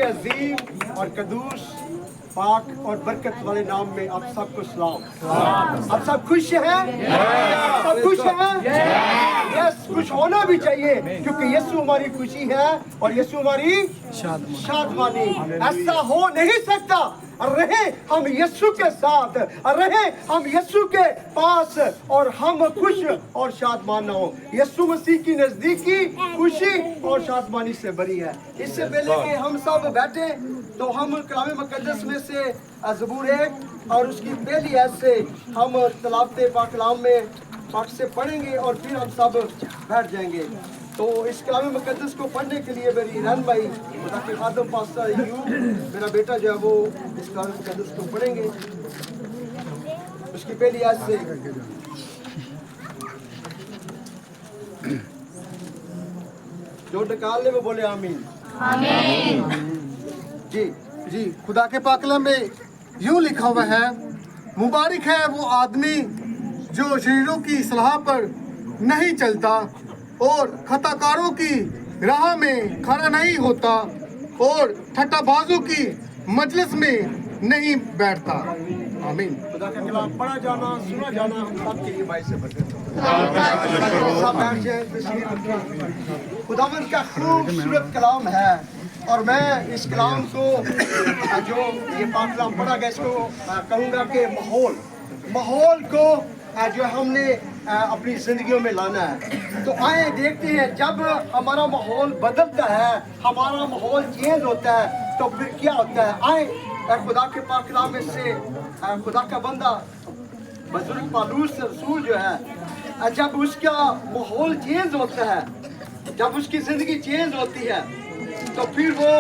के अजीम और कदूस पाक और बरकत वाले नाम में आप सबको सलाम। आप सब खुश हैं? सब खुश हैं? यस, खुश होना भी चाहिए क्योंकि यीशु हमारी खुशी है और यीशु हमारी शादमानी। ऐसा हो नहीं सकता रहे हम यीशु के साथ, रहे हम यीशु के पास और हम खुश और शादमान हो। यीशु मसीह की नजदीकी खुशी और शादमानी से भरी है। इससे पहले कि हम सब बैठे तो हम कलाम मुकद्दस में से ज़बूर 1 और उसकी पहली आयत से हम तलावत पाकलाम में पाक से पढ़ेंगे और फिर हम सब बैठ जाएंगे। तो इस कलाम मुकद्दस को पढ़ने के लिए मेरी रहनुमाई खुदा के खादम पास्टर अय्यूब मेरा बेटा जो है वो इस कलाम मुकद्दस को पढ़ेंगे। उसकी पहली आयत से जो निकालने में बोले आमीन। जी खुदा के पाकलाम में यूं लिखा हुआ है, मुबारक है वो आदमी जो शरीरों की सलाह पर नहीं चलता और खताकारों की राह में खड़ा नहीं होता और ठट्ठाबाजों की मजलिस में नहीं बैठता। आमीन। खुदा का कलाम पढ़ा जाना, सुना जाना हम सब के लिए बाइस से बरकत सब बैठ जाए, तशरीफ रखें। खुदावंद का खूबसूरत कलाम है और मैं इस कलाम को जो ये पाक कलाम पढ़ा गया इसको कहूँगा कि माहौल को जो हमने अपनी जिंदगियों में लाना है। तो आए देखते हैं जब हमारा माहौल बदलता है, हमारा माहौल चेंज होता है तो फिर क्या होता है। आए खुदा के पाक कलाम में से खुदा का बंदा बुजुर्ग पौलुस रसूल जो है, जब उसका माहौल चेंज होता है, जब उसकी जिंदगी चेंज होती है तो फिर वो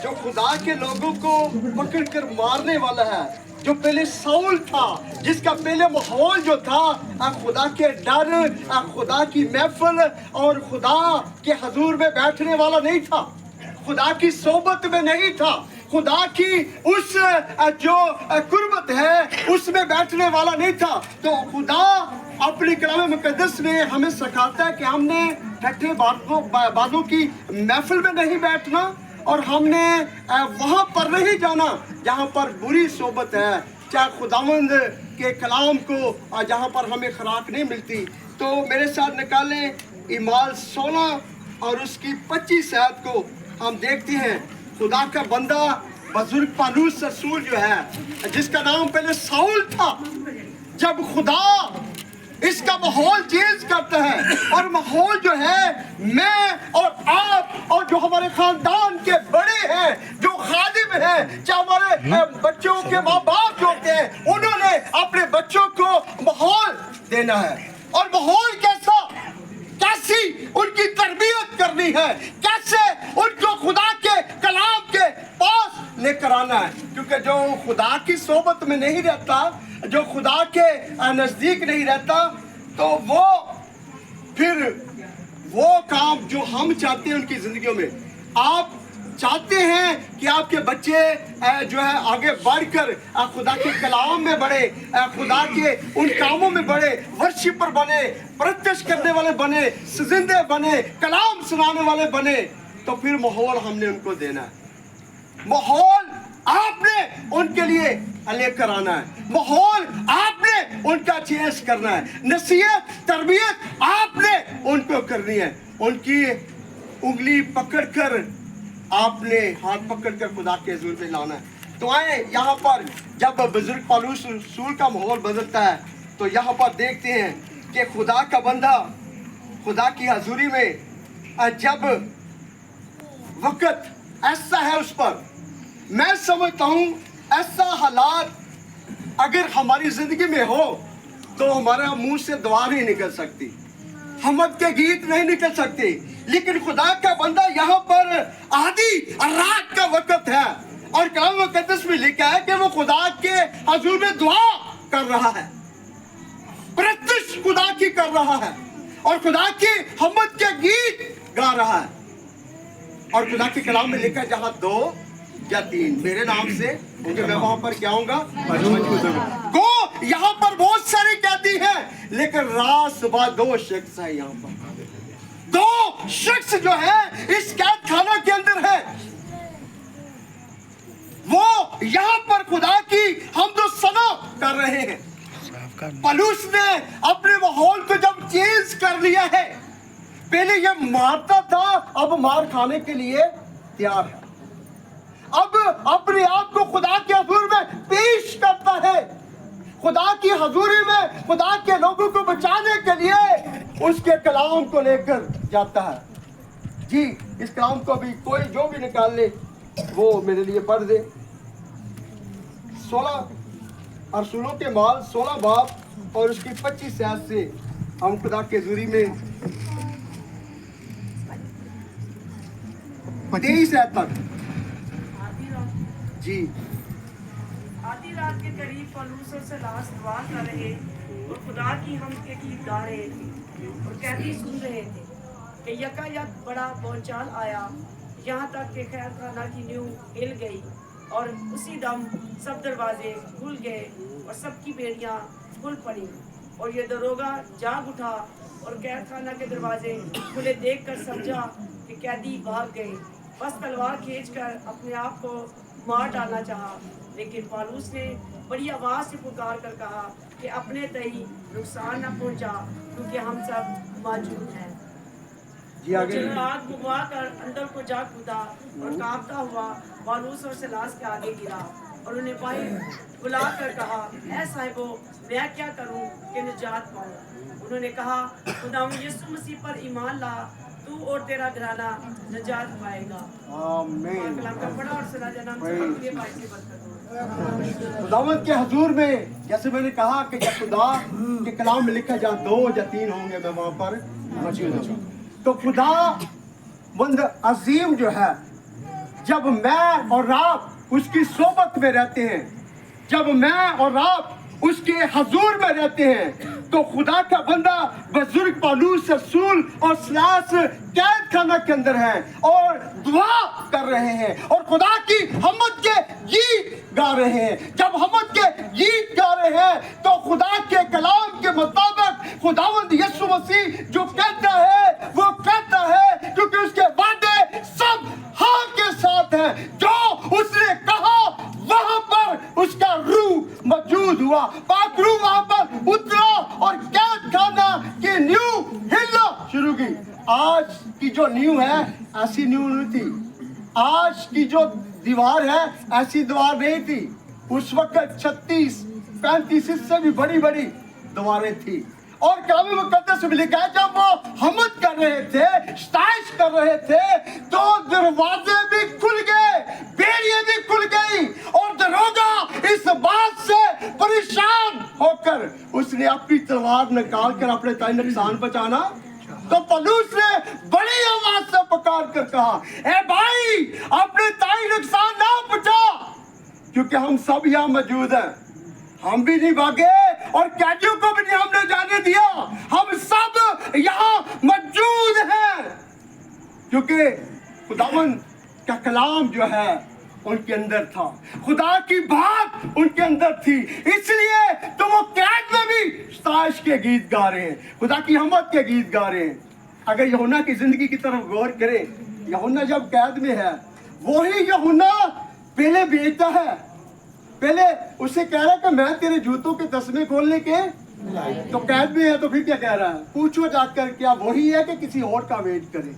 जो खुदा के लोगों को पकड़ कर मारने वाला है, जो पहले साउल था जिसका पहले माहौल जो था खुदा के डर, खुदा की महफिल और खुदा के हजूर में बैठने वाला नहीं था, खुदा की सोबत में नहीं था, खुदा की उस जो कुर्बत है उसमें बैठने वाला नहीं था। तो खुदा अपनी कलाम मुकद्दस में हमें सिखाता है कि हमने ठट्ठे बाजों की महफिल में नहीं बैठना और हमने वहाँ पर नहीं जाना जहाँ पर बुरी सोबत है, चाहे खुदावंद के कलाम को जहाँ पर हमें खुराक नहीं मिलती। तो मेरे साथ निकालें ईमाल 16 और उसकी 25 आयत को हम देखते हैं। खुदा का बंदा बुजुर्ग पौलुस रसूल जो है, जिसका नाम पहले साउल था, जब खुदा इसका माहौल चेंज करता है और माहौल जो है मैं और आप और जो हमारे खानदान के बड़े हैं, जो खादिम हैं, चाहे हमारे बच्चों के माँ बाप जो होते हैं, उन्होंने अपने बच्चों को माहौल देना है। और माहौल कैसी उनकी तरबियत करनी है, कैसे उनको खुदा के कलाम के पास लेकर आना है। क्योंकि जो खुदा की सोबत में नहीं रहता, जो खुदा के नजदीक नहीं रहता, तो वो फिर वो काम जो हम चाहते हैं उनकी जिंदगियों में, आप चाहते हैं कि आपके बच्चे जो है आगे बढ़कर खुदा के कलाम में बढ़े, खुदा के उन कामों में बढ़े, वर्शिपर बने, प्रत्यक्ष करने वाले बने, जिंदे बने, कलाम सुनाने वाले बने। तो फिर माहौल हमने उनको देना है, माहौल आपने उनके लिए लेकर आना है, माहौल आपने उनका चेंज करना है, नसीहत तरबियत आपने उनको करनी है, उनकी उंगली पकड़कर आपने हाथ पकड़कर खुदा के हुजूर में लाना है। तो आए यहाँ पर जब बुजुर्ग पौलुस रसूल का माहौल बदलता है तो यहाँ पर देखते हैं कि खुदा का बंदा खुदा की हजूरी में जब वक्त ऐसा है उस पर, मैं समझता हूँ ऐसा हालात अगर हमारी जिंदगी में हो तो हमारे मुंह से दुआ नहीं निकल सकती, हमद के गीत नहीं निकल सकते। लेकिन खुदा का बंदा यहाँ पर आधी रात का वक्त है और कलाम मुकद्दस में लिखा है कि वो खुदा के हजूर में दुआ कर रहा है, प्रत्यक्ष खुदा की कर रहा है और खुदा की हमद के गीत गा रहा है। और खुदा के कलाम में लिखा है जहाँ 2 या 3 मेरे नाम से क्योंकि मैं वहां पर क्या होऊंगा गो। यहाँ पर बहुत सारी कैदी है लेकिन रात सुबह 2 शख्स है, यहाँ पर 2 शख्स जो है इस कैद खाना के अंदर है। वो यहाँ पर खुदा की हमदो सना कर रहे हैं। पलूस ने अपने माहौल को जब चेंज कर लिया है, पहले ये मारता था, अब मार खाने के लिए तैयार है। अब अपने आप को खुदा के हजूर में पेश करता है, खुदा की हजूरी में खुदा के लोगों को बचाने के लिए उसके कलाम को लेकर जाता है। जी, इस कलाम को भी कोई जो भी निकाल ले वो मेरे लिए पढ़ दे। 16 रसूलों के माल 16 बाब और उसकी 25 आयत से हम खुदा के हजूरी में 23 आयत तक। जी, आधी रात के करीब पलूस और सलास दुआ कर रहे और खुदा की हम के गीत गा रहे थे और कैदी सुन रहे थे कि यकायक बड़ा बोलचाल आया, यहाँ तक कि खैर खाना की नींव हिल गई और उसी दम सब दरवाजे खुल गए और सबकी बेड़ियाँ खुल पड़ी और ये दरोगा जाग उठा और कैद खाना के दरवाजे खुले देखकर समझा कि कैदी भाग गए। बस तलवार खींचकर अपने आप को मार डालना चाहा, लेकिन पौलुस ने बड़ी आवाज से पुकार कर कहा कि अपने तई नुकसान न पहुंचा, क्योंकि हम सब मौजूद हैं। जी आगे। आग बुगवा कर अंदर को जा कूदा और कांपता हुआ पौलुस और सिलास के आगे गिरा और उन्हें बाहर बुला कर कहा, ऐ साहिबो, मैं क्या करूं कि निजात पाऊं? उन्होंने कहा, खुदावंद यीशु मसीह पर ईमान ला, तू और तेरा घराना निजात पाएगा। आमीन। कलाम का पढ़ा और सुना जाना हम सब के भाई से बरकत हो। खुदावंद के हजूर में, जैसे मैंने कहा कि जब खुदा के कलाम में लिखा जहाँ 2 या 3 होंगे मैं वहां पर मौजूद हूँ। तो खुदावंद अजीम जो है, जब मैं और आप उसकी सोबत में रहते हैं, जब मैं और आप उसके हजूर में रहते हैं, तो खुदा का बंदा बुजुर्ग पौलुस रसूल और सिलास कैद खाना के अंदर हैं और दुआ कर रहे हैं और खुदा की हमद के गीत गा रहे हैं। जब हमद के गीत गा रहे हैं तो खुदा के कलाम के मुताबिक खुदावंद यीशु मसीह जो कहता है वो कहता है, क्योंकि उसके वादे सब हाँ के साथ हैं। जो उसने कहा वहां पर उसका रूह मौजूद हुआ, पाक रूह वहां पर उतरा और कैद खाना की नींव हिलना शुरू की। आज की जो नींव है ऐसी नींव नहीं थी, आज की जो दीवार है ऐसी दीवार नहीं थी। उस वक्त 36-35 इससे भी बड़ी बड़ी दीवारें थी। और कलाम मुकद्दस में लिखा है, जब वो हमद कर रहे थे, स्ताइश कर रहे थे, तो दरवाजे भी खुल गए, बेड़ियां भी खुल गई और दरोगा इस बात से परेशान होकर उसने अपनी तलवार निकाल कर अपने ताई नुकसान बचाना। तो पौलुस ने बड़ी आवाज से पुकार कर कहा, ए भाई, अपने ताई नुकसान ना बचा, क्योंकि हम सब यहाँ मौजूद हैं। हम भी नहीं भागे और कैदियों को भी नहीं हमने जाने दिया, हम सब यहाँ मौजूद हैं, क्योंकि खुदावंद का कलाम जो है उनके अंदर था, खुदा की बात उनके अंदर थी, इसलिए तो वो कैद में भी स्ताइश के गीत गा रहे हैं, खुदा की हमद के गीत गा रहे हैं। अगर यूहन्ना की जिंदगी की तरफ गौर करें, यूहन्ना जब कैद में है, वही यूहन्ना पहले बेचता है, पहले उसे कह रहा है कि मैं तेरे जूतों के तस्मे खोलने के, तो कैद में है तो फिर क्या कह रहा है? पूछो जाकर क्या वही है कि किसी और का वेट करे?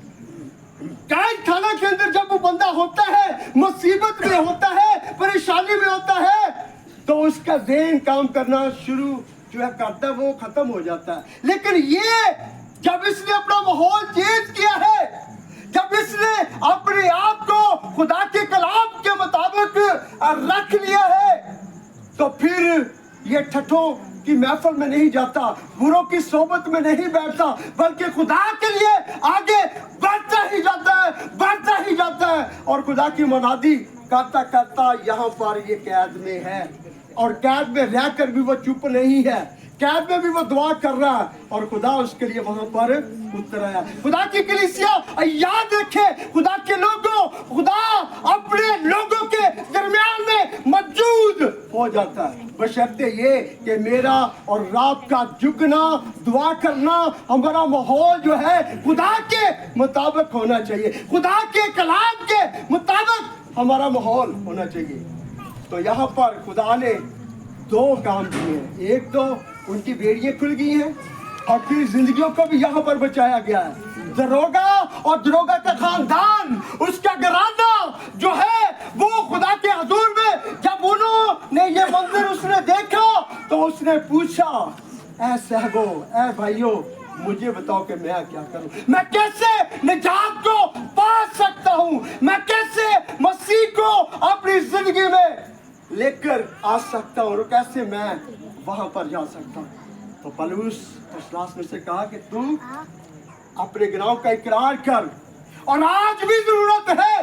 कैद खाना के अंदर जब वो बंदा होता है, मुसीबत में होता है, परेशानी में होता है, तो उसका ज़हन काम करना शुरू जो है करता है, वो खत्म हो जाता है। लेकिन ये जब इसने अपना माहौल चेंज किया है, जब इसने अपने आप को खुदा के कलाम के मुताबिक रख लिया है, तो फिर ये ठठों की महफिल में नहीं जाता, बुरों की सोबत में नहीं बैठता, बल्कि खुदा के लिए आगे बढ़ता ही जाता है, बढ़ता ही जाता है और खुदा की मुनादी करता करता यहाँ पर ये कैद में है। और कैद में रहकर भी वो चुप नहीं है, कैद में भी वो दुआ कर रहा है और खुदा उसके लिए वहां पर उतर आया। खुदा की कलीसिया याद रखे, खुदा के लोगों, खुदा अपने लोगों के दरमियान में मौजूद हो जाता है, बशर्ते ये कि मेरा और रात का झुकना, दुआ करना, हमारा माहौल जो है खुदा के मुताबिक होना चाहिए, खुदा के कलाम के मुताबिक हमारा माहौल होना चाहिए। तो यहाँ पर खुदा ने दो काम किए हैं। एक तो उनकी बेड़ियां खुल गई हैं और फिर जिंदगियों को भी यहाँ पर बचाया गया है। दरोगा और दरोगा का खानदान, उसका घराना जो है वो खुदा के हजूर में जब उन्होंने ये मंदिर उसने देखा तो उसने पूछा, ऐ सहबो, ऐ भाइयों, मुझे बताओ कि मैं क्या करूं, मैं कैसे निजात को पा सकता हूं, मैं कैसे मसीह को अपनी जिंदगी में लेकर आ सकता हूं और कैसे मैं वहां पर जा सकता हूं। तो पौलुस उस दास ने से कहा कि तू अपने गुनाहों का इकरार कर, और आज भी जरूरत है।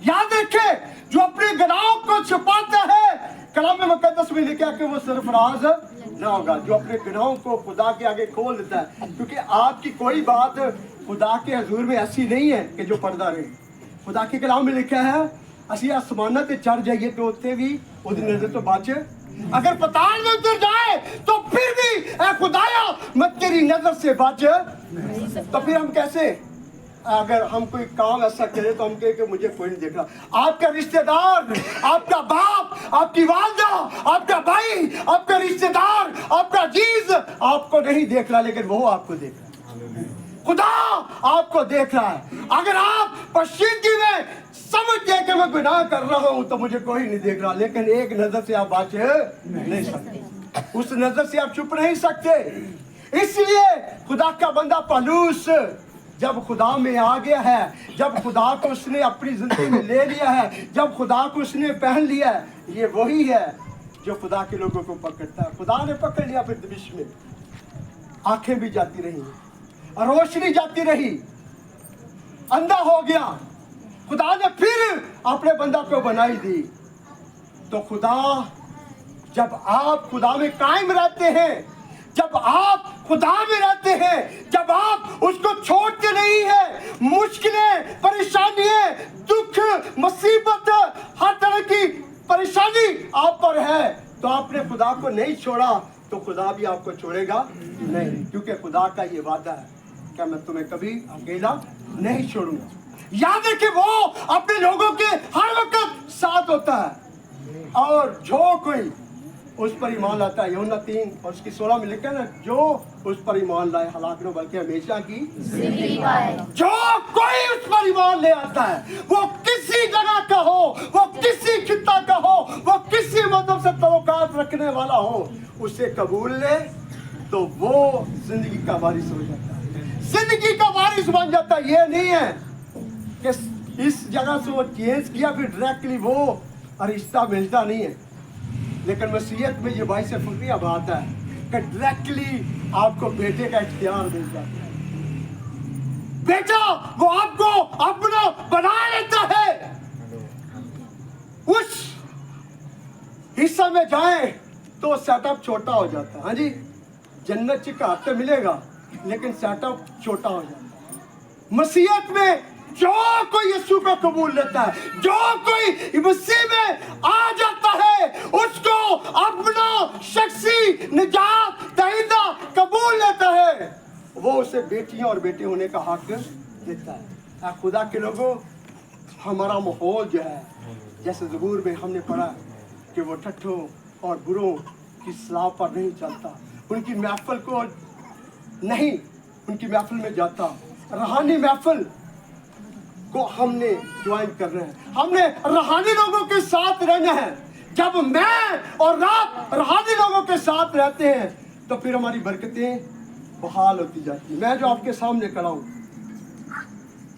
याद रखे, जो अपने गुनाहों को छुपाता है, कलाम मुकद्दस में लिखा कि वो सरफराज ना होगा। जो अपने गुनाहों को खुदा के आगे खोल देता है, क्योंकि आपकी कोई बात खुदा के हजूर में ऐसी नहीं है कि जो पर्दा रहे। खुदा के कलाम में लिखा है, असी आसमाना ते चढ़ जाइए तो उत्ते भी उहदी नजर तो बच, अगर पताल में उतर जाए तो फिर भी ऐ खुदाया मैं तेरी नजर से बच। तो फिर हम कैसे, अगर हम कोई काम ऐसा करें तो हम कहें कि मुझे कोई नहीं देख रहा। आपका रिश्तेदार, आपका बाप, आपकी वालदा, आपका भाई, आपका रिश्तेदार, आपका जीज आपको नहीं देख रहा, लेकिन वो आपको देख रहा है। खुदा आपको देख रहा है। अगर आप पश्चिमी में समझते हैं कि मैं गुनाह कर रहा हूं तो मुझे कोई नहीं देख रहा, लेकिन एक नजर से आप बच नहीं सकते, उस नजर से आप छुप नहीं सकते। इसलिए खुदा का बंदा पौलुस जब खुदा में आ गया है, जब खुदा को उसने अपनी जिंदगी में ले लिया है, जब खुदा को उसने पहन लिया है, ये वही है जो खुदा के लोगों को पकड़ता है। खुदा ने पकड़ लिया फिर दमिश्क में, आंखें भी जाती रही, रोशनी जाती रही, अंधा हो गया। खुदा ने फिर अपने बंदा को बनाई दी। तो खुदा, जब आप खुदा में कायम रहते हैं, जब आप खुदा में रहते हैं, जब आप उसको छोड़ते नहीं है, मुश्किलें, परेशानियां, दुख, मुसीबत, हर तरह की परेशानी आप पर है, तो आपने खुदा को नहीं छोड़ा तो खुदा भी आपको छोड़ेगा नहीं, क्योंकि खुदा का ये वादा है कि मैं तुम्हें कभी अकेला नहीं छोड़ूंगा। याद रखे, वो अपने लोगों के हर वक्त साथ होता है, और जो कोई उस पर ईमान लाता है, यूहन्ना 3 और उसकी 16 में लिखा है ना, जो उस पर ईमान लाए हलाक न बल्कि हमेशा की जिंदगी पाए। जो कोई उस पर ईमान ले आता है, वो किसी जगह का हो, वो किसी खित्ता का हो, वो किसी मजहब से तल्लुकात रखने वाला हो, उसे कबूल ले तो वो जिंदगी का वारिस हो जाता है, जिंदगी का वारिस बन जाता है। ये नहीं है कि इस जगह से वो चेंज किया फिर डायरेक्टली वो रिश्ता मिलता नहीं है, लेकिन मसीहत में ये भाई से फकरिया बात है कि डायरेक्टली आपको बेटे का इख्तियार मिल जाता है। बेटा वो आपको अपना बना लेता है। उस हिस्सा में जाए तो सेटअप छोटा हो जाता है। हाँ जी, जन्नत का तो मिलेगा, लेकिन सेटअप छोटा हो जाता है। मसीहत में जो कोई यीशु को कबूल लेता है, जो कोई मसीह में आ जाता है, उसको अपना शख्सी निजात दहिंदा कबूल लेता है, वो उसे बेटियां और बेटे होने का हक देता है। खुदा के लोगों, हमारा माहौल जो है, जैसे ज़बूर में हमने पढ़ा कि वो ठट्ठों और बुरों की सलाह पर नहीं चलता, उनकी महफिल को नहीं, उनकी महफिल में जाता। रूहानी महफिल को हमने ज्वाइन कर रहे हैं, हमने रूहानी लोगों के साथ रहना है। जब मैं और आप रूहानी लोगों के साथ रहते हैं तो फिर हमारी बरकतें बहाल होती जाती। मैं जो आपके सामने खड़ा हूँ,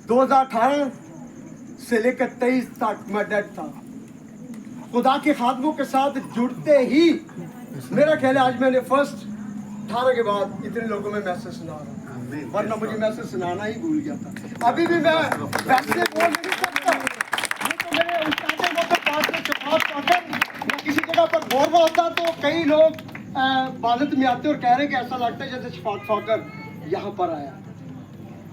2018 से लेकर 23 तक मैं डेड था। खुदा के खादमों के साथ जुड़ते ही मेरा ख्याल है आज मैंने फर्स्ट 18 के बाद इतने लोगों में मैसेज सुना रहा, वरना मुझे मैसेज सुनाना ही भूल गया था। अभी भी मैं वैसे बोल नहीं सकता, नहीं तो मेरे उस्ताद वक्त पास में जवाब पाकर मैं किसी जगह पर बोल रहा होता तो कई लोग बादत में आते और कह रहे कि ऐसा लगता है जैसे शफात फाकर यहाँ पर आया।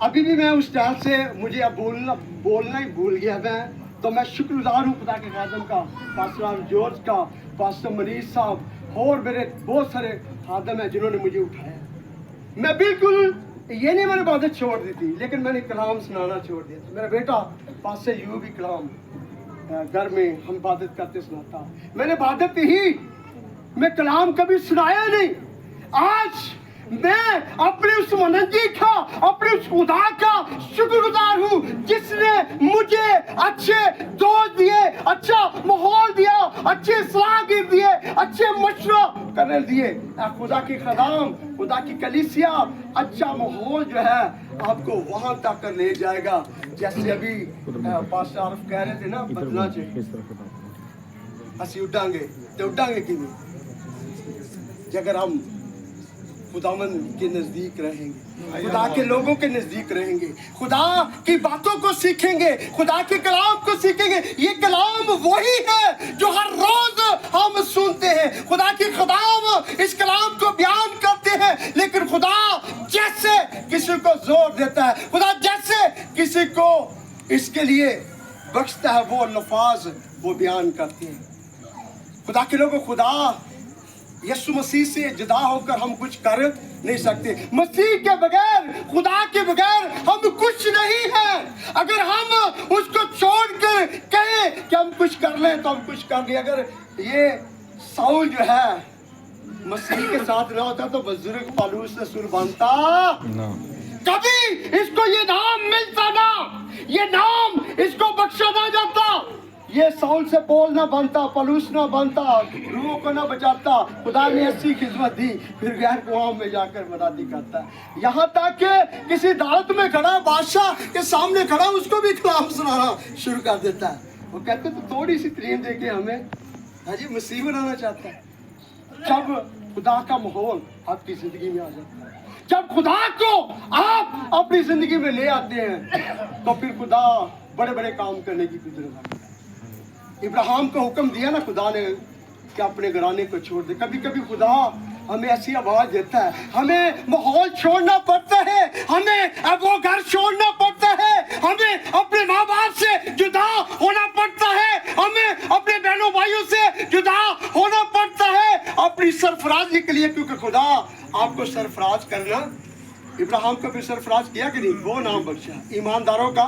अभी भी मैं उस टाइम से मुझे अब बोलना ही भूल गया मैं, तो मैं शुक्रगुजार हूँ खुदा के खादम का, पास्टर जॉर्ज का, पास्टर मनीष साहब और मेरे बहुत सारे खादम हैं जिन्होंने मुझे उठाया। मैं बिल्कुल ये नहीं मैंने बातें छोड़ दी थी, लेकिन मैंने कलाम सुनाना छोड़ दिया था। मेरा बेटा पास से यूं भी कलाम घर में हम इबादत करते सुनाता हूँ। मैंने इबादत ही मैं कलाम कभी सुनाया नहीं। आज मैं अपने उस मनंजी का, अपने उस खुदा का शुक्रगुजार हूँ जिसने मुझे अच्छे दोस्त दिए, अच्छा माहौल दिया, अच्छे सलाह दिए, अच्छे मशवरा करने दिए। खुदा की खदाम, खुदा की कलीसिया अच्छा माहौल जो है आपको वहां तक कर ले जाएगा। जैसे अभी पास्टर आरिफ कह रहे थे ना, बदला असी उड़ांगे तो उड़ांगे कि नहीं, अगर हम खुदावन के नजदीक रहेंगे, खुदा के लोगों के नजदीक रहेंगे, खुदा की बातों को सीखेंगे, खुदा के कलाम को सीखेंगे। ये कलाम वही है जो हर रोज हम सुनते हैं। खुदा की खदाम इस कलाम को बयान करते हैं, लेकिन खुदा जैसे किसी को जोर देता है, खुदा जैसे किसी को इसके लिए बख्शता है, वो लफाज वो बयान करते हैं। खुदा के लोगों, खुदा यीशु मसीह से जुदा होकर हम कुछ कर नहीं सकते। मसीह के बगैर, खुदा के बगैर हम कुछ नहीं हैं। अगर हम उसको छोड़कर कहें कि हम कुछ कर लें तो हम कुछ कर लें। अगर ये साउल जो है मसीह के साथ ना होता तो बुजुर्ग पौलुस रसूल बनता कभी इसको ये नाम मिलता ना, ये नाम इसको बख्शा ना जाता, ये साउल से पौल ना बनता, पौलुस ना बनता, रूहों को ना बचाता। खुदा ने ऐसी खिदमत दी, फिर गैर कौम में जाकर मदद करता है। यहाँ तक कि किसी अदालत में खड़ा बादशाह के सामने खड़ा उसको भी कलाम सुनाना शुरू कर देता है। वो कहते तो थोड़ी सी तालीम देके हमें हाजी मसीह बनाना चाहता है। जब खुदा का माहौल आपकी जिंदगी में आ जाता है, जब खुदा को आप अपनी जिंदगी में ले आते हैं, तो फिर खुदा बड़े बड़े काम करने की कुदरत रखता है। इब्राहिम को हुक्म दिया ना खुदा ने कि अपने घराने को छोड़ दे। कभी कभी खुदा हमें ऐसी आवाज देता है, हमें माहौल छोड़ना पड़ता है, हमें वो घर छोड़ना पड़ता है, हमें अपने माँ बाप से जुदा होना पड़ता है, हमें अपने बहनों भाइयों से जुदा होना पड़ता है अपनी सरफराजी के लिए, क्योंकि खुदा आपको सरफराज करना। इब्राहिम को भी सरफराज किया कि नहीं, वो नाम बख्शा ईमानदारों का।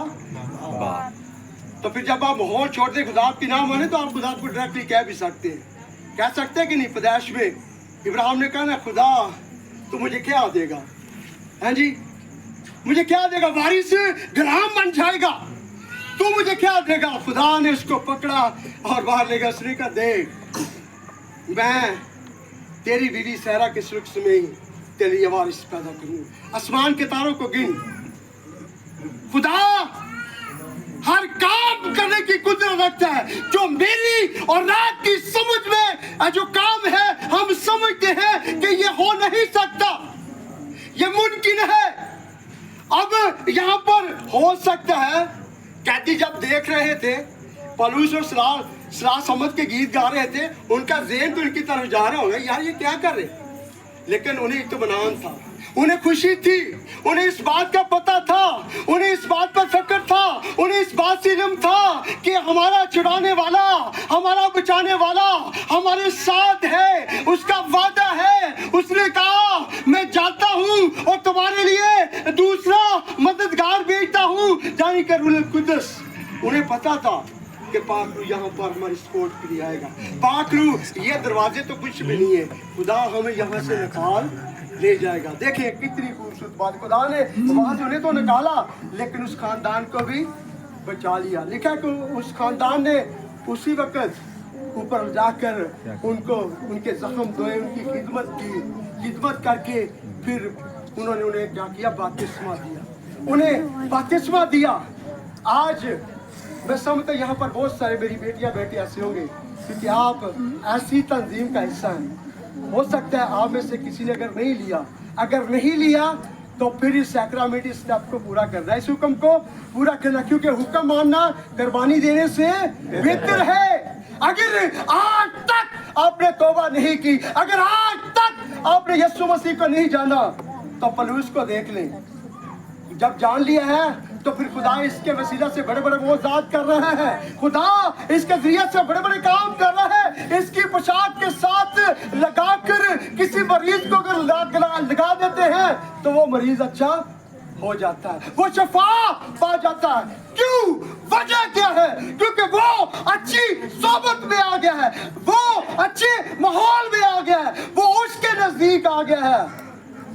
तो फिर जब आप माहौल छोड़ दे, खुदा की नाम माने, तो आप खुदा को डायरेक्टली कह भी सकते हैं, कह सकते हैं कि नहीं। पैदाइश में इब्राहिम ने कहा ना, खुदा तो मुझे क्या देगा, हैं जी, मुझे क्या देगा, वारिस गुलाम बन जाएगा, तू मुझे क्या देगा। खुदा ने उसको पकड़ा और बाहर ले गया। उसने कहा देख, मैं तेरी बीवी सहरा के सुख में ही तेरे लिए वारिस पैदा करूंगा। आसमान के तारों को गिन। खुदा हर काम करने की कुदरत रखता है। जो मेरी और रात की समझ में जो काम है, हम समझते हैं कि ये हो नहीं सकता, ये मुमकिन है। अब यहाँ पर हो सकता है, कैदी जब देख रहे थे पौलुस और सलाह समझ के गीत गा रहे थे, उनका ज़हन तो उनकी तरफ जा रहा होगा, यार ये क्या कर रहे, लेकिन उन्हें इत्मीनान था, उन्हें खुशी थी, उन्हें इस बात का पता था, उन्हें इस बात पर फक्र था, उन्हें इस बात से इल्म था कि हमारा छुड़ाने वाला, हमारा बचाने वाला हमारे साथ है, उसका वादा है। उसने कहा मैं जाता हूँ और तुम्हारे लिए दूसरा मददगार भेजता हूँ, यानी कि रूह कुद्दस। उन्हें पता था कि पाक रूह यहाँ पर हमारी सपोर्ट के लिए आएगा। पाक रूह, ये दरवाजे तो कुछ भी नहीं है, खुदा हमें यहाँ से निकाल ले जाएगा। देखिए कितनी खूबसूरत बात, खुदा ने वहां से उन्हें तो निकाला, लेकिन उस खानदान को भी बचा लिया। लिखा कि उस खानदान ने उसी वक्त ऊपर जाकर उनको, उनके जख्म धोए, उनकी खिदमत करके फिर उन्हें क्या किया, बपतिस्मा दिया, उन्हें बपतिस्मा दिया। आज मैं समझता यहाँ पर बहुत सारे मेरी बेटियां बेटे ऐसे होंगे क्योंकि आप ऐसी तंजीम का हिस्सा हैं। हो सकता है आप में से किसी ने अगर नहीं लिया तो फिर इस सैक्रामेंट स्टेप को पूरा करना, इस हुक्म को पूरा करना, क्योंकि हुक्म मानना कुर्बानी देने से बेहतर है। अगर आज तक आपने तौबा नहीं की, अगर आज तक आपने यीशु मसीह को नहीं जाना, तो पौलुस को देख लें। जब जान लिया है तो फिर खुदा इसके वसीला से बड़े बड़े मोजात कर रहा है, खुदा इसके जरिए से बड़े बड़े काम कर रहा है। इसकी पोशाक के साथ लगाकर किसी मरीज को अगर लगा देते हैं तो वो मरीज अच्छा हो जाता है, वो शफा पा जाता है। क्यों? वजह क्या है? क्योंकि वो अच्छी सोबत में आ गया है, वो अच्छे माहौल में आ गया है, वो उसके नजदीक आ गया है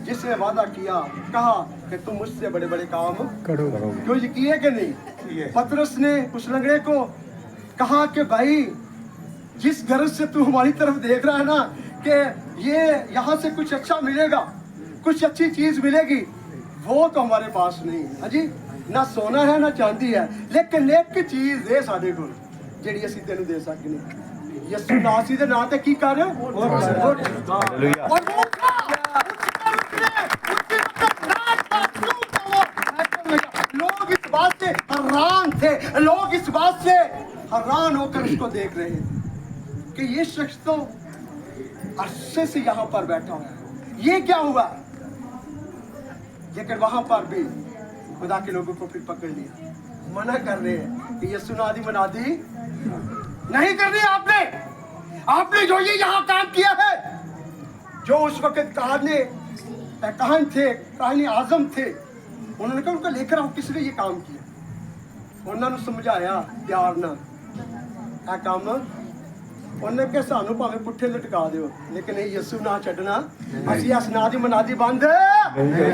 जिसने वादा किया, कहा कि तुम मुझसे बड़े बड़े काम करोगे। क्यों ये किए कि नहीं? पतरस ने उस लंगड़े को कहा कि भाई जिस गरज से तू हमारी तरफ देख रहा है ना कि ये यहाँ से कुछ अच्छा मिलेगा, कुछ अच्छी चीज मिलेगी, वो तो हमारे पास नहीं है। हाँ जी, ना सोना है ना चांदी है, लेकिन एक चीज दे साडे कोल ਜਿਹੜੀ ਅਸੀਂ ਤੈਨੂੰ ਦੇ ਸਕਨੇ। ਯਿਸੂ ਨਾਸੀ ਦੇ ਨਾਂ ਤੇ ਕੀ ਕਰ ਹਾਲੇਲੂया। लोग इस बात से हैरान थे, लोग इस बात से हैरान होकर उसको देख रहे थे कि ये शख्स तो अरसे से यहाँ पर बैठा हुआ है, ये क्या हुआ? लेकिन वहां पर भी खुदा के लोगों को फिर पकड़ लिया, मना कर रहे हैं कि यीशु नादी मनादी नहीं करनी आपने जो ये यहाँ काम किया है। जो उस वक्त कहानी आजम थे, उन्होंने कहा उनको लेकर आओ, किसने ये काम किया? उन्होंने समझाया प्यार ना है काम, उन्होंने कहा सानू भावे पुट्ठे लटका दो, लेकिन यीशु ना छड़ना, असी इस नां दी मनादी बंद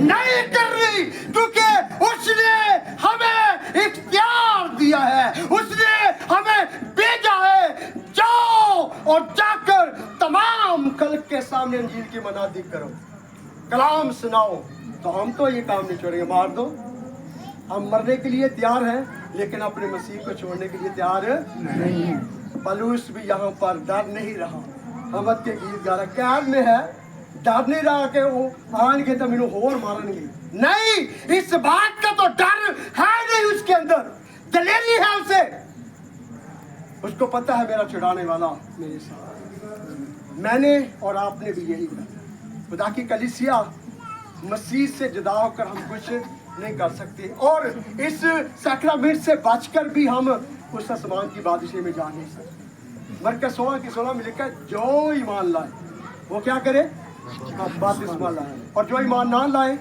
नहीं करनी, क्योंकि उसने हमें इख्तियार दिया है, उसने हमें भेजा है। जाओ और जाकर तमाम खल्क के सामने इंजील की मनादी करो, कलाम सुनाओ। तो हम तो ये काम नहीं छोड़ेंगे, मार दो, हम मरने के लिए तैयार हैं, लेकिन अपने मसीह को छोड़ने के लिए तैयार नहीं। पलूस भी यहाँ पर डर नहीं रहा, हमद के गीत गा रहा, कैद में है, डर नहीं रहा कि वो आएंगे तो मैनू होर मारेंगे, नहीं, इस बात का तो डर है नहीं उसके अंदर, दलेरी है उसे, उसको पता है मेरा छुड़ाने वाला मेरे साथ। मैंने और आपने भी यही कहा, खुदा की कलीसिया मसीह से जुदा होकर हम कुछ नहीं कर सकते, और इस सैक्रामेंट से बचकर भी हम उस आसमान की बादशाही में जा नहीं सकते। मरकज़ 16 में लिखा है जो ईमान लाए वो क्या करे? बपतिस्मा लाए, और जो ईमान ना लाए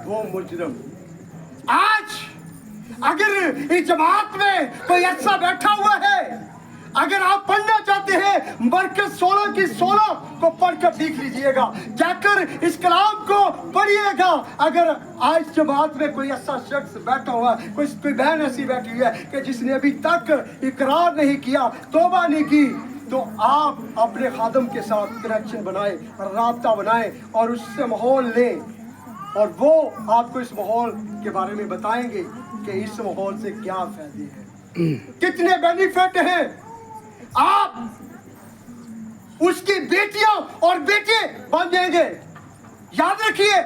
वो मुजरिम। आज अगर इस जमात में कोई ऐसा बैठा हुआ है, अगर आप पढ़ना चाहते हैं मरकज़ 16 की 16 को पढ़कर सीख लीजिएगा, जाकर इस कलाम को पढ़िएगा। अगर आज जमात में कोई ऐसा शख्स बैठा हुआ, कोई बहन ऐसी बैठी हुई है कि जिसने अभी तक इकरार नहीं किया, तौबा नहीं की, तो आप अपने खादम के साथ कनेक्शन बनाए, राब्ता बनाए और उससे माहौल लें, और वो आपको इस माहौल के बारे में बताएंगे कि इस माहौल से क्या फायदे हैं, कितने बेनिफिट हैं। आप उसकी बेटियां और बेटे बन जाएंगे। याद रखिए,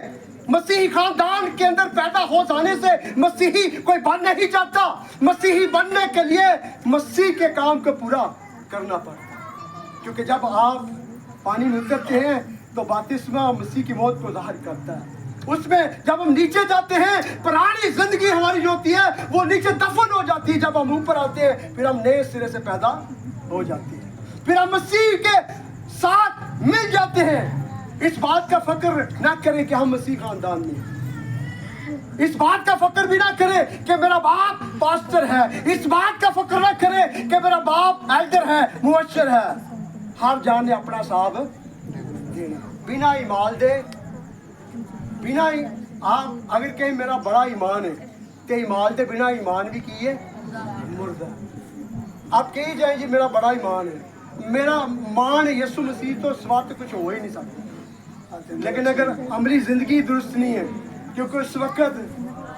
मसीही खानदान के अंदर पैदा हो जाने से मसीही कोई बन नहीं जाता, मसीही बनने के लिए मसीह के काम को पूरा करना पड़ता है, क्योंकि जब आप पानी में उतरते हैं तो बपतिस्मा मसीह की मौत को जाहिर करता है। उसमें जब हम नीचे जाते हैं, पुरानी जिंदगी हमारी जो होती है वो नीचे दफन हो जाती है, जब हम ऊपर आते हैं फिर हम नए सिरे से पैदा हो जाती है, फिर हम मसीह के साथ मिल जाते हैं। इस बात का फक्र ना करें कि हम मसीह खानदान में हैं, इस बात का फक्र भी ना करें कि मेरा बाप पास्टर है, इस बात का फक्र ना करें कि मेरा बाप एल्डर है, मुअश्शर है। हर जान ने अपना हिसाब देना, बिना ईमान दे, बिना आप अगर कहीं मेरा बड़ा ईमान है तो ईमान के बिना ईमान भी की है मुर्दा। आप कही जाए जी मेरा बड़ा ईमान है, मेरा मान यीशु मसीह तो इस बात कुछ हो ही नहीं सकता, लेकिन अगर अमली जिंदगी दुरुस्त नहीं है, क्योंकि उस वक्त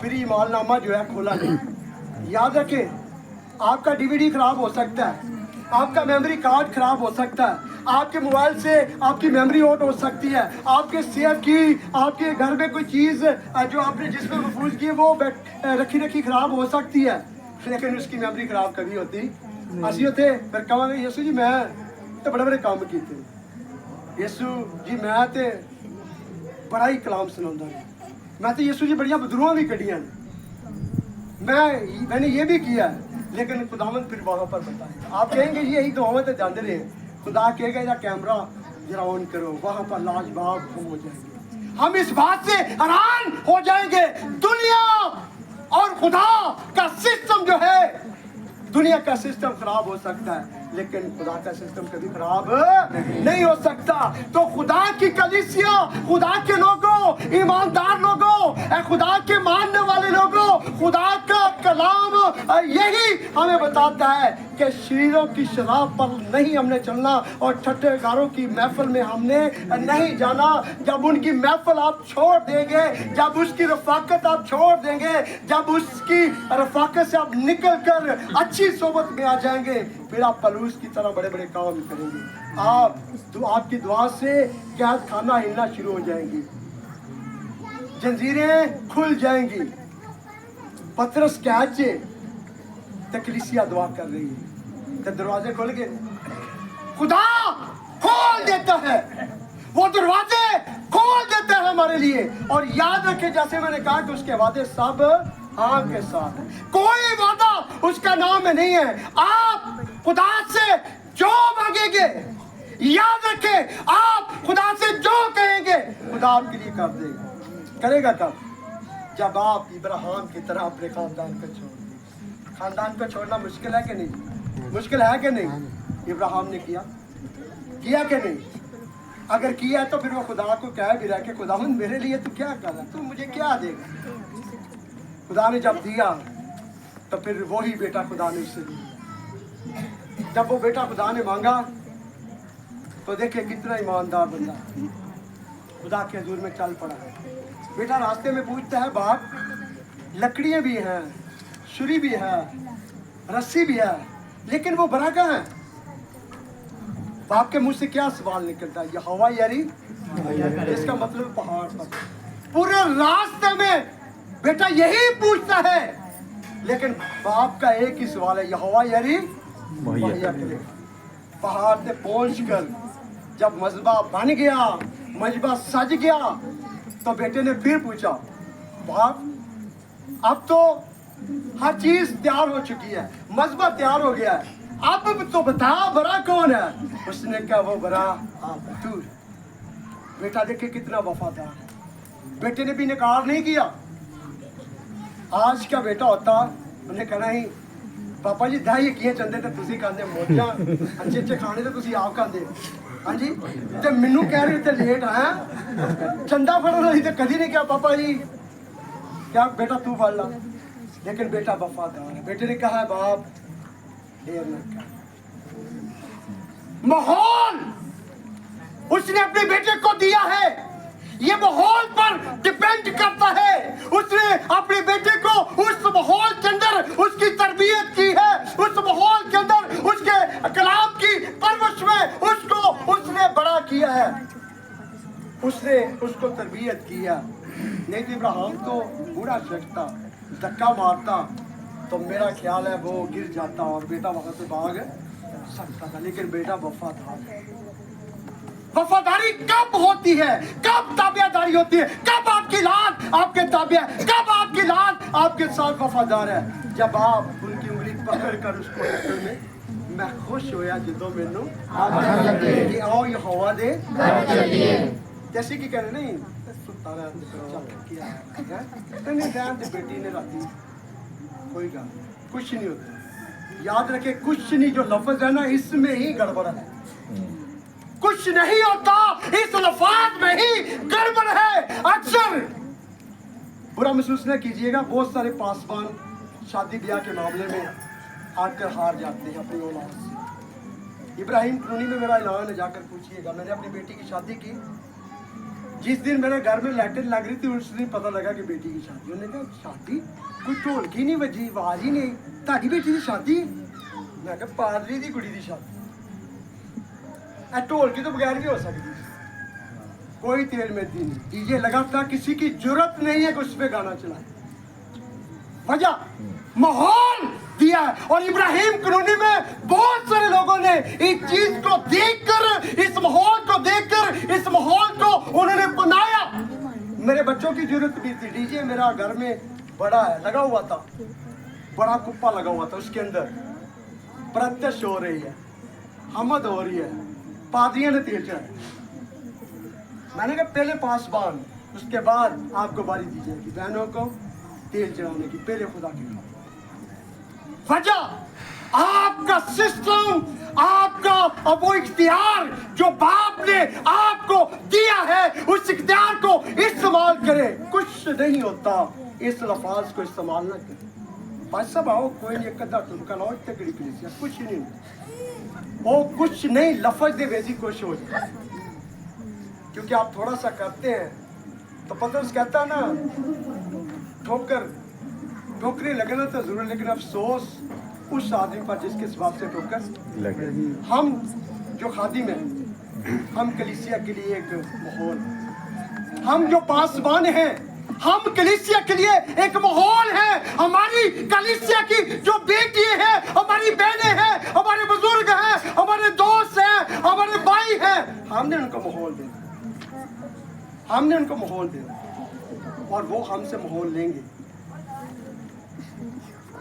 फिर ईमाननामा जो है खोला नहीं। याद रखें, आपका डीवीडी खराब हो सकता है, आपका मेमोरी कार्ड खराब हो सकता है, आपके मोबाइल से आपकी मेमोरी आउट हो सकती है, आपके सेफ की, आपके घर में कोई चीज़ जो आपने जिसमें महफूज की है वो रखी खराब हो सकती है, लेकिन उसकी मेमोरी खराब कभी होती ਅਸੀਂ ਉੱਥੇ ਫਿਰ ਕਹਾਂਗੇ ਯਿਸੂ ਜੀ ਮੈਂ ਤੇ ਬੜੇ ਬੜੇ ਕੰਮ ਕੀਤੇ, ਯਿਸੂ ਜੀ ਮੈਂ ਤੇ ਬੜਾ ਹੀ ਕਲਾਮ ਸੁਣਾਉਂਦਾ ਰਿਹਾ, मैं तो यीशु जी बढ़िया बदरुआ भी कटियाँ मैंने ये भी किया है, लेकिन खुदावंद फिर वहाँ पर बताएगा। आप कहेंगे ये यही दुआओं तो जानते रहे, खुदा कहेगा इधर कैमरा जरा ऑन करो, वहाँ पर लाजवाब हो जाएंगे। हम इस बात से हैरान हो जाएंगे, दुनिया और खुदा का सिस्टम जो है, दुनिया का सिस्टम खराब हो सकता है लेकिन खुदा का सिस्टम कभी खराब नहीं हो सकता। तो खुदा की कलीसिया, खुदा के लोगों, ईमानदार लोगों, खुदा के मानने वाले लोगों, खुदा का कलाम यही हमें बताता है कि शरीरों की शराब पर नहीं हमने चलना और ठट्ठेगारों की महफिल में हमने नहीं जाना। जब उनकी महफिल आप छोड़ देंगे, जब उसकी रफाकत आप छोड़ देंगे, जब उसकी रफाकत से आप निकल कर अच्छी सोबत में आ जाएंगे, फिर आप पलूस की तरह बड़े बड़े काम करेंगे। आपकी दुआ से कैद खाना हिलना शुरू हो जाएंगी, जंजीरें खुल जाएंगी। पतरस कैद से कलीसिया दुआ कर रही है तो दरवाजे खुल गए, खुदा खोल देता है, वो दरवाजे खोल देता है हमारे लिए। और याद रखें, जैसे मैंने कहा कि उसके वादे सब हाँ के साथ, कोई वादा उसका नाम में नहीं है। आप खुदा से जो मांगेंगे, याद रखें, आप खुदा से जो कहेंगे खुदा आपके लिए कर देगा। करेगा कब? जब आप इब्राहिम की तरह अपने खानदान को छोड़। खानदान को छोड़ना मुश्किल है कि नहीं? मुश्किल है कि नहीं? इब्राहिम ने किया कि नहीं? अगर किया है तो फिर वो खुदा को कह भी रहा कि खुदा मेरे लिए तू क्या कर रहा, तू मुझे क्या देगा? खुदा ने जब दिया तो फिर वही बेटा खुदा ने उससे दिया। जब वो बेटा खुदा ने मांगा तो देखिए कितना ईमानदार बंदा खुदा के हजूर में चल पड़ा है। बेटा रास्ते में पूछता है, बाप लकड़ियाँ भी हैं, छुरी भी है, रस्सी भी है, लेकिन वो बड़ा कहाँ है? बाप के मुंह से क्या सवाल निकलता है? यहोवा यारी, इसका मतलब पहाड़ पर। पूरे रास्ते में बेटा यही पूछता है, लेकिन बाप का एक ही सवाल है, यहोवा यारी मुहैया करे। पहाड़ से पहुंचकर जब मजबा बन गया, मजबा सज गया, तो बेटे ने फिर पूछा, बाप अब तो हर चीज तैयार हो चुकी है, मजबा तैयार हो गया है, अब तो बता बड़ा कौन है? उसने कहा वो बड़ा आप तू। बेटा देखिए कितना वफादार है, बेटे ने भी इनकार नहीं किया। आज का बेटा होता उन्हें कहना ही पापा जी दही किए चंदे तो तुसी खांदे, मोटियां अच्छे अच्छे खाने तो तुसी आप खांदे। हाँ जी, ते मैनू कह रहे थे लेट आया, चंदा फड़ रही तो कभी नहीं कहा पापा जी क्या बेटा तू फड़ ला। लेकिन बेटा वफादार है। बेटे ने कहा है बाप देर न कर। माहौल उसने अपने बेटे को दिया है, ये माहौल पर डिपेंड करता है। उसने अपने बेटे को उस माहौल के अंदर उसकी तरबियत की है, उस माहौल के अंदर उसके कलाम की परवरिश में उसने बड़ा किया है, उसने उसको तरबियत किया। नहीं तो इब्राहिम तो बुरा शख्स था, धक्का मारता तो मेरा ख्याल है वो गिर जाता और बेटा वहां से भाग सकता था। लेकिन बेटा वफादार है। वफादारी कब होती है, कब ताबियादारी होती है, कब आपकी लाद आपके ताबिया, कब आपकी लाद आपके साथ वफादार है? जब आप उनकी उंगली पकड़ कर उसको रखने में मैं खुश होया जदों मैनू कि आओ ये हवा दे जैसे कि कहने नहीं सुता बेटी ने राती कोई गल कुछ नहीं होता। याद रखे कुछ नहीं, जो लफ्ज है ना इसमें ही गड़बड़ है। कुछ नहीं होता, इस लफ्ज में ही गड़बड़ है। अक्सर बुरा महसूस न कीजिएगा, बहुत सारे पासवान शादी ब्याह के मामले में आकर हार जाते हैं अपनी औलाद से। इब्राहिम कॉलोनी में मेरा ऐलान है, जाकर पूछिएगा। मैंने अपनी बेटी की शादी की, जिस दिन मेरे घर में लैटरिन लग रही थी उस दिन पता लगा कि बेटी की शादी। उन्होंने कहा शादी? कोई ढोलकी नहीं बजी, आवाज ही नहीं, ताड़ी बेटी की शादी? मैं कहा पादरी की कुड़ी की शादी, ढोलकी तो बगैर भी हो सकती, कोई तेल में दी नहीं, डीजे लगा था, किसी की जरूरत नहीं है कि उस पे गाना चलाए। वजह माहौल दिया है। और इब्राहिम कॉलोनी में बहुत सारे लोगों ने इस चीज को देखकर, इस माहौल को देखकर, इस माहौल को उन्होंने बनाया। मेरे बच्चों की जरूरत भी थी, डीजे मेरा घर में बड़ा है, लगा हुआ था, बड़ा कुप्पा लगा हुआ था, उसके अंदर प्रत्यक्ष हो रही है, हमद हो रही है, पादरियों ने तेल चढ़ाया। मैंने कहा पहले पासबान उसके बाद आपको बारी दी जाएगी बहनों को तेल चढ़ाने की, पहले खुदा की वजह आपका सिस्टम, आपका वो इख्तियार जो बाप ने आपको दिया है, उस इख्तियार को इस्तेमाल करें। कुछ नहीं होता इस लफाज को इस्तेमाल ना करें। भाई साहब आओ, कोई नहीं, कदा तुमका लाओ तकड़ी कलीसिया, कुछ नहीं, वो कुछ नहीं, लफज दे वैसी कोशिश हो जाए। क्योंकि आप थोड़ा सा करते हैं तो पतरस कहता है ना, ठोकरे लगना तो जरूर, लेकिन अफसोस उस आदमी पर जिसके स्वभाव से ठोकर लगे। हम जो खादिम हैं, हम कलीसिया के लिए एक माहौल, हम जो पासबान हैं, हम कलीसिया के लिए एक माहौल है। हमारी कलीसिया की जो बेटी है, हमारी बहनें हैं, हमारे बुजुर्ग हैं, हमारे दोस्त हैं, हमारे भाई हैं, हमने उनको माहौल दिया, हमने उनको माहौल दिया और वो हमसे माहौल लेंगे।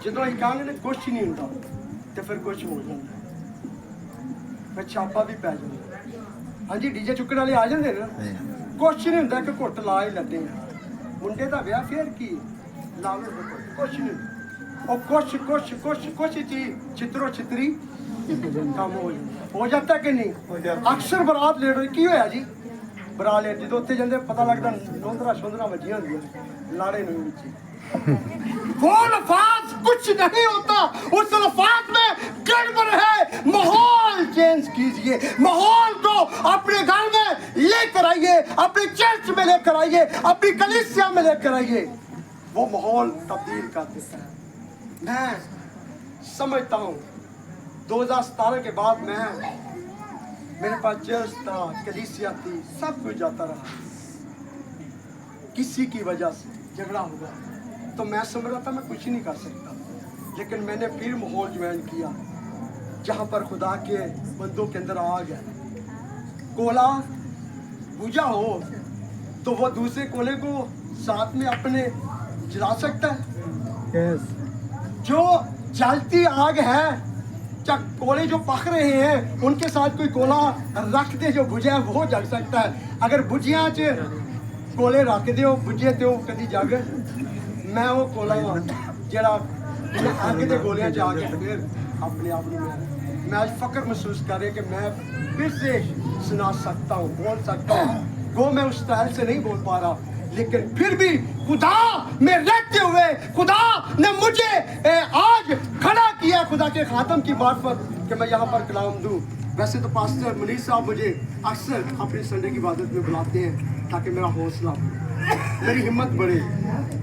ਜਦੋਂ ਅਸੀਂ ਕਹਾਂਗੇ ਨਾ ਕੁਛ ਨਹੀਂ ਹੁੰਦਾ ਤੇ ਫਿਰ ਕੁਛ ਹੋ ਜਾਂਦਾ, ਫਿਰ ਛਾਪਾ ਵੀ ਪੈ ਜਾਂਦਾ। ਹਾਂਜੀ, ਡੀਜੇ ਚੁੱਕਣ ਵਾਲੇ ਆ ਜਾਂਦੇ ਨਾ, ਕੁਛ ਨਹੀਂ ਹੁੰਦਾ, ਇੱਕ ਘੁੱਟ ਲਾ ਹੀ ਲੈਂਦੇ ਆ। ਮੁੰਡੇ ਦਾ ਵਿਆਹ ਫਿਰ ਕੀ ਲਾ ਲਓ, ਕੁਛ ਨਹੀਂ, ਉਹ ਕੁਛ ਚੀਜ਼ ਚਿੱਤਰੋ ਚਿੱਤਰੀ ਕੰਮ ਹੋ ਜਾਂਦਾ ਕਿ ਨਹੀਂ। ਅਕਸਰ ਬਰਾਤ ਲੇਟ ਹੋਈ, ਕੀ ਹੋਇਆ ਜੀ ਬਰਾਤ ਲੇਟ, ਜਦੋਂ ਉੱਥੇ ਜਾਂਦੇ ਪਤਾ ਲੱਗਦਾ ਨੋਂਦਰਾ ਵੱਜੀਆਂ ਹੁੰਦੀਆਂ ਲਾੜੇ ਨੂੰ ਵਿੱਚ। वो लफाज कुछ नहीं होता, उस लफाज में गड़बड़ है। माहौल चेंज कीजिए, माहौल को अपने घर में लेकर आइए, अपने चर्च में लेकर आइए, अपनी कलीसिया में लेकर आइए, वो माहौल तब्दील कर देता है। मैं समझता हूँ 2017 के बाद मेरे पास चर्च था, कलीसिया थी, सब कुछ जाता रहा। किसी की वजह से झगड़ा हुआ तो मैं समझ रहा था मैं कुछ नहीं कर सकता, लेकिन मैंने फिर माहौल ज्वाइन किया जहाँ पर खुदा के बंदों के अंदर आग है। कोला बुझा हो तो वो दूसरे कोले को साथ में अपने जला सकता है। जो जलती आग है, कोले जो पक रहे हैं उनके साथ कोई कोला रख दे जो बुझा है, वो जल सकता है। अगर बुझिया च कोले रख दो बुझे तो कभी जग, मैं वो कोला जरा अग के गोलियां जाके फिर अपने आप मैं आज फक्र महसूस कर रही कि मैं फिर से सुना सकता हूँ, बोल सकता हूँ। वो मैं उस स्टाइल से नहीं बोल पा रहा, लेकिन फिर भी खुदा में रहते हुए खुदा ने मुझे आज खड़ा किया खुदा के खातम की मार्फत कि मैं यहाँ पर कलाम दूँ। वैसे तो पास्टर मनीष साहब मुझे अक्सर अपनी संडे की इबादत में बुलाते हैं ताकि मेरा हौसला, मेरी हिम्मत बढ़े।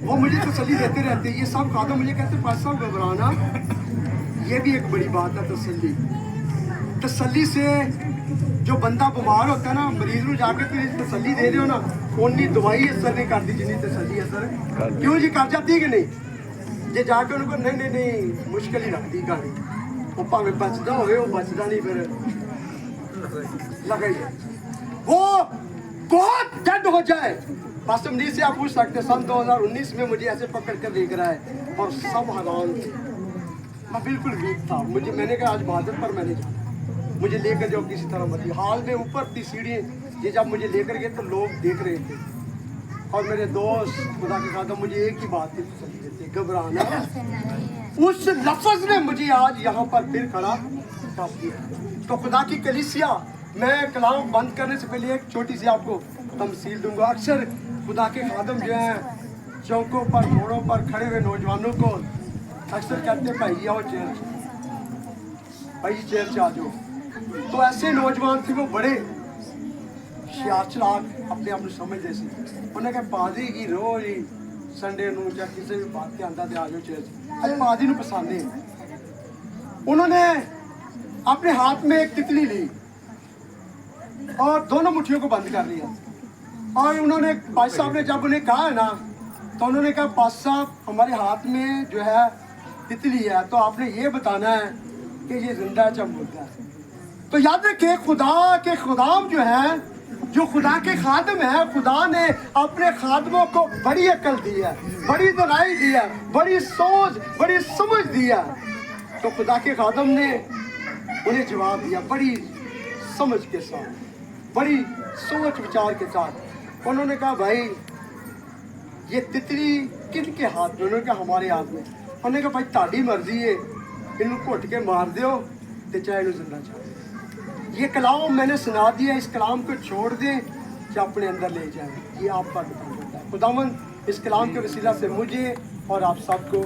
वो मुझे तसल्ली देते रहते हैं। ये सब खादम मुझे कहते हैं पास्टर साहब घबराना, ये भी एक बड़ी बात है। तसल्ली से जो बंदा बीमार होता है ना, मरीज को जाके तो तसल्ली दे रहे हो ना, उन्नी दवाई असर नहीं करती जितनी तसल्ली असर क्यों जी कर जाती है कि नहीं। जे जाके उनको नहीं मुश्किल ही रखती गाड़ी, वो भावें बचता हो, बचता नहीं, फिर लगा ही वो बहुत डेड हो जाए। पास्टर मनीष से आप पूछ सकते हैं, सन 2019 में मुझे ऐसे पकड़ कर देख रहा है और सब हैरान थे। मैं बिल्कुल वीक था, मैंने कहा आज बहादुर पर मैंने जाना, मुझे लेकर जाओ किसी तरह मत। हाल में ऊपर थी सीढ़ी, ये जब मुझे लेकर गए तो लोग देख रहे थे और मेरे दोस्त खुदा के साथ मुझे एक ही बात थी, घबराना। उस लफ्ज ने मुझे आज यहाँ पर फिर खड़ा कर दिया। तो खुदा की कलीसिया, मैं कलाम बंद करने से पहले एक छोटी सी आपको तमसील दूंगा। अक्सर खुदा के खादम जो हैं चौकों पर, मोड़ों पर खड़े हुए नौजवानों को अक्सर कहते हैं भाई आओ चर्च, भाई चर्च आ जाओ। तो ऐसे नौजवान थे, वो बड़े शियार चलाक, अपने आप को समझते थे। उन्होंने कहा पादरी की रोज ही संडे नू या किसी भी बात के आंदा आ जाओ चर्च। अरे पादरी नू पसंद है। उन्होंने अपने हाथ में एक तितली ली और दोनों मुट्ठियों को बंद कर लिया और उन्होंने पास साहब ने जब उन्हें कहा है ना, तो उन्होंने कहा पास साहब हमारे हाथ में जो है तितली है, तो आपने ये बताना है कि ये जिंदा है जब मुर्दा है। तो याद रखिए खुदा के खुदाम जो है, जो खुदा के खादम है, खुदा ने अपने खादमों को बड़ी अकल दी है, बड़ी दनाई दी है, बड़ी सोच, बड़ी समझ दी है। तो खुदा के खादम ने उन्हें जवाब दिया बड़ी समझ के साथ, बड़ी सोच विचार के साथ। उन्होंने कहा भाई ये तितली किन के हाथ में? उन्होंने कहा हमारे हाथ में। हमने कहा भाई ताड़ी मर्जी है, इन्हू घुट के मार दो तो चाहे इन्हू जिंदा चाहे। ये कलाम मैंने सुना दिया, इस कलाम को छोड़ दें या अपने अंदर ले जाएं, ये आपका डिपेंड होता है। खुदावंद इस कलाम के वसीला से मुझे और आप सबको